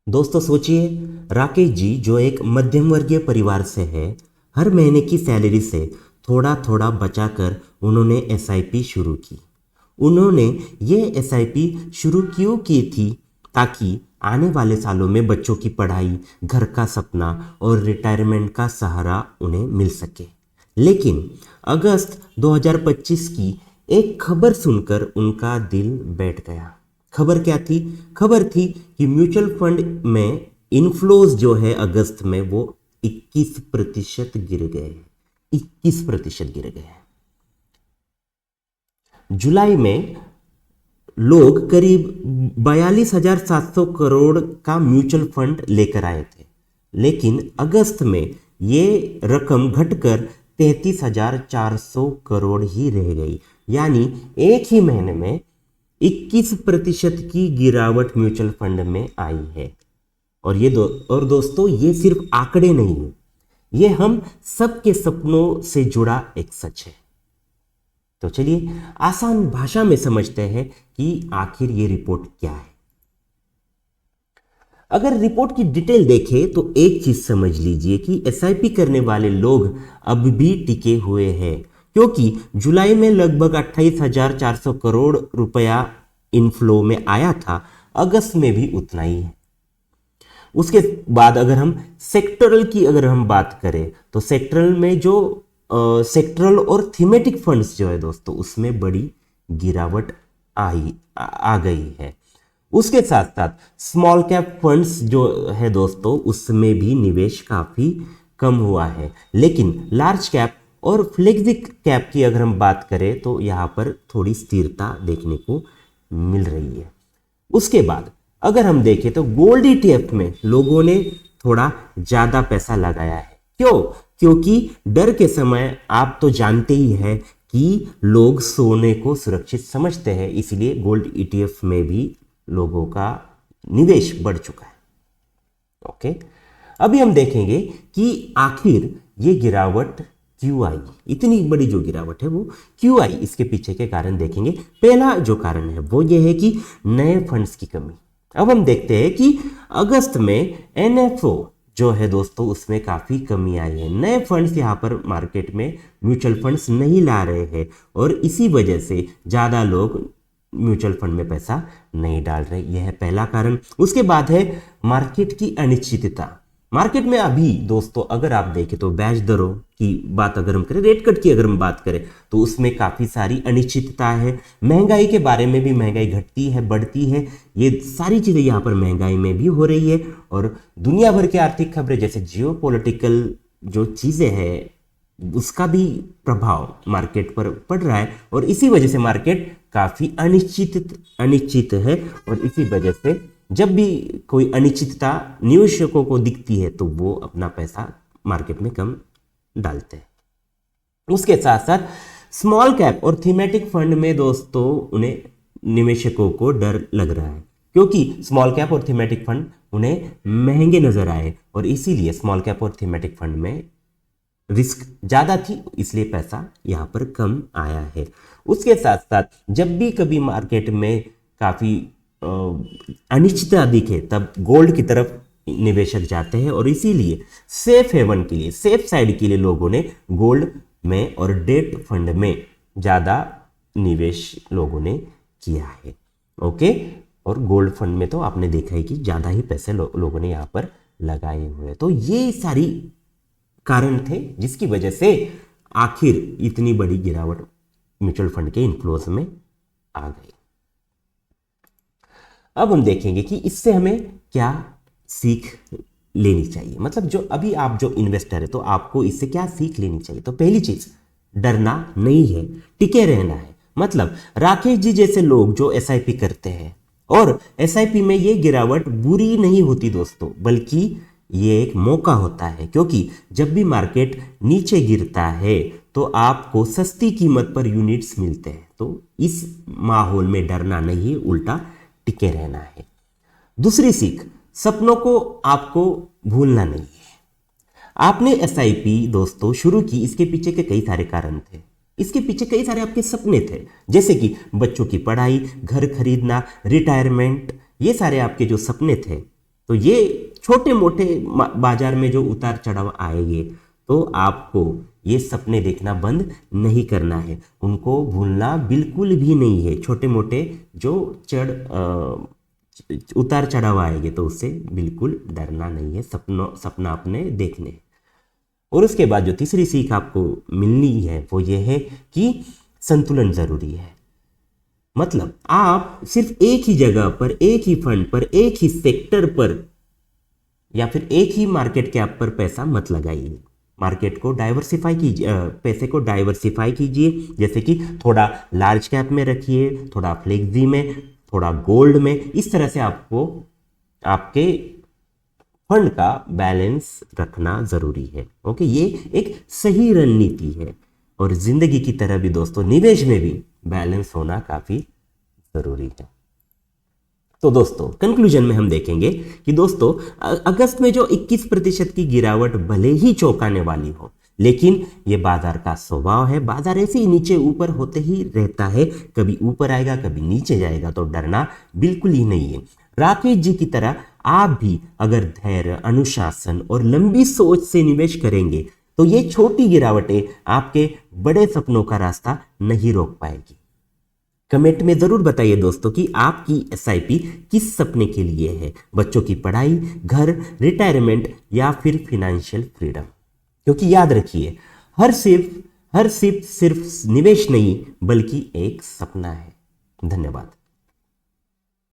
दोस्तों सोचिए, राकेश जी जो एक मध्यम वर्गीय परिवार से है, हर महीने की सैलरी से थोड़ा थोड़ा बचाकर उन्होंने एसआईपी शुरू की। उन्होंने ये एसआईपी शुरू क्यों की थी? ताकि आने वाले सालों में बच्चों की पढ़ाई, घर का सपना और रिटायरमेंट का सहारा उन्हें मिल सके। लेकिन अगस्त 2025 की एक खबर सुनकर उनका दिल बैठ गया। खबर क्या थी? खबर थी कि म्यूचुअल फंड में इनफ्लोज जो है अगस्त में वो 21% गिर गए। 21% गिर गए। जुलाई में लोग करीब 42,700 करोड़ का म्यूचुअल फंड लेकर आए थे, लेकिन अगस्त में ये रकम घटकर 33,400 करोड़ ही रह गई। यानी एक ही महीने में 21% की गिरावट म्यूचुअल फंड में आई है। और दोस्तों, ये सिर्फ आंकड़े नहीं है, ये हम सबके सपनों से जुड़ा एक सच है। तो चलिए आसान भाषा में समझते हैं कि आखिर ये रिपोर्ट क्या है। अगर रिपोर्ट की डिटेल देखें तो एक चीज समझ लीजिए कि एसआईपी करने वाले लोग अब भी टिके हुए हैं, क्योंकि जुलाई में लगभग 28,400 करोड़ रुपया इनफ्लो में आया था। अगस्त में भी उतना ही है। उसके बाद अगर हम सेक्टरल की बात करें तो सेक्टरल में जो सेक्टरल और थीमेटिक फंड्स जो है दोस्तों, उसमें बड़ी गिरावट आ गई है। उसके साथ साथ स्मॉल कैप फंड्स जो है दोस्तों, उसमें भी निवेश काफी कम हुआ है। लेकिन लार्ज कैप और फ्लेक्सी कैप की अगर हम बात करें तो यहां पर थोड़ी स्थिरता देखने को मिल रही है। उसके बाद अगर हम देखें तो गोल्ड ईटीएफ में लोगों ने थोड़ा ज्यादा पैसा लगाया है। क्यों? क्योंकि डर के समय आप तो जानते ही हैं कि लोग सोने को सुरक्षित समझते हैं, इसलिए गोल्ड ईटीएफ में भी लोगों का निवेश बढ़ चुका है। ओके, अभी हम देखेंगे कि आखिर ये गिरावट क्यों आई। इतनी बड़ी जो गिरावट है वो क्यों आई, इसके पीछे के कारण देखेंगे। पहला जो कारण है वो ये है कि नए फंड्स की कमी। अब हम देखते हैं कि अगस्त में एनएफओ जो है दोस्तों, उसमें काफी कमी आई है। नए फंड्स यहां पर मार्केट में म्यूचुअल फंड्स नहीं ला रहे हैं और इसी वजह से ज्यादा लोग म्यूचुअल फंड में पैसा नहीं डाल रहे। यह है पहला कारण। उसके बाद है मार्केट की अनिश्चितता। मार्केट में अभी दोस्तों अगर आप देखें तो ब्याज दरों की बात अगर हम करें, रेट कट की अगर हम बात करें तो उसमें काफी सारी अनिश्चितता है। महंगाई के बारे में भी, महंगाई घटती है बढ़ती है, ये सारी चीजें यहाँ पर महंगाई में भी हो रही है। और दुनिया भर की आर्थिक खबरें जैसे जियो पॉलिटिकल जो चीजें हैं, उसका भी प्रभाव मार्केट पर पड़ रहा है और इसी वजह से मार्केट काफी अनिश्चित है। और इसी वजह से जब भी कोई अनिश्चितता निवेशकों को दिखती है तो वो अपना पैसा मार्केट में कम डालते हैं। उसके साथ साथ स्मॉल कैप और थीमेटिक फंड में दोस्तों उन्हें निवेशकों को डर लग रहा है, क्योंकि स्मॉल कैप और थीमेटिक फंड उन्हें महंगे नजर आए और इसीलिए स्मॉल कैप और थीमेटिक फंड में रिस्क ज्यादा थी, इसलिए पैसा यहां पर कम आया है। उसके साथ साथ जब भी कभी मार्केट में काफी अनिश्चितता दिखे तब गोल्ड की तरफ निवेशक जाते हैं और इसीलिए सेफ हेवन के लिए, सेफ साइड के लिए लोगों ने गोल्ड में और डेट फंड में ज्यादा निवेश लोगों ने किया है। ओके, और गोल्ड फंड में तो आपने देखा है कि ज्यादा ही पैसे लोगों ने यहां पर लगाए हुए हैं। तो ये सारी कारण थे जिसकी वजह से आखिर इतनी बड़ी गिरावट म्यूचुअल फंड के इन्फ्लोज में आ गई। अब हम देखेंगे कि इससे हमें क्या सीख लेनी चाहिए। मतलब जो अभी आप जो इन्वेस्टर है तो आपको इससे क्या सीख लेनी चाहिए। तो पहली चीज, डरना नहीं है, टिके रहना है। मतलब राकेश जी जैसे लोग जो एसआईपी करते हैं, और एसआईपी में ये गिरावट बुरी नहीं होती दोस्तों, बल्कि ये एक मौका होता है। क्योंकि जब भी मार्केट नीचे गिरता है तो आपको सस्ती कीमत पर यूनिट्स मिलते हैं। तो इस माहौल में डरना नहीं, उल्टा टिके रहना है। दूसरी सीख, सपनों को आपको भूलना नहीं है। आपने एसआईपी दोस्तों शुरू की, इसके पीछे के कई सारे कारण थे। इसके पीछे कई सारे आपके सपने थे, जैसे कि बच्चों की पढ़ाई, घर खरीदना, रिटायरमेंट, ये सारे आपके जो सपने थे तो ये छोटे मोटे बाजार में जो उतार चढ़ाव आएंगे तो आपको ये सपने देखना बंद नहीं करना है, उनको भूलना बिल्कुल भी नहीं है। छोटे मोटे जो उतार चढ़ाव आएंगे तो उससे बिल्कुल डरना नहीं है, सपना अपने देखने हैं। और उसके बाद जो तीसरी सीख आपको मिलनी है वो ये है कि संतुलन जरूरी है। मतलब आप सिर्फ एक ही जगह पर, एक ही फंड पर, एक ही सेक्टर पर या फिर एक ही मार्केट कैप पर पैसा मत लगाइए। मार्केट को डाइवर्सिफाई कीजिए, पैसे को डाइवर्सिफाई कीजिए। जैसे कि थोड़ा लार्ज कैप में रखिए, थोड़ा फ्लेक्सी में, थोड़ा गोल्ड में। इस तरह से आपको आपके फंड का बैलेंस रखना जरूरी है। ओके, ये एक सही रणनीति है। और जिंदगी की तरह भी दोस्तों निवेश में भी बैलेंस होना काफी जरूरी है। तो दोस्तों कंक्लूजन में हम देखेंगे कि दोस्तों अगस्त में जो 21% की गिरावट भले ही चौंकाने वाली हो, लेकिन ये बाजार का स्वभाव है। बाजार ऐसे ही नीचे ऊपर होते ही रहता है, कभी ऊपर आएगा कभी नीचे जाएगा, तो डरना बिल्कुल ही नहीं है। राकेश जी की तरह आप भी अगर धैर्य, अनुशासन और लंबी सोच से निवेश करेंगे तो ये छोटी गिरावटें आपके बड़े सपनों का रास्ता नहीं रोक पाएगी। कमेंट में जरूर बताइए दोस्तों कि आपकी एसआईपी किस सपने के लिए है, बच्चों की पढ़ाई, घर, रिटायरमेंट या फिर फिनेंशियल फ्रीडम। क्योंकि याद रखिए हर सिप सिर्फ निवेश नहीं बल्कि एक सपना है। धन्यवाद।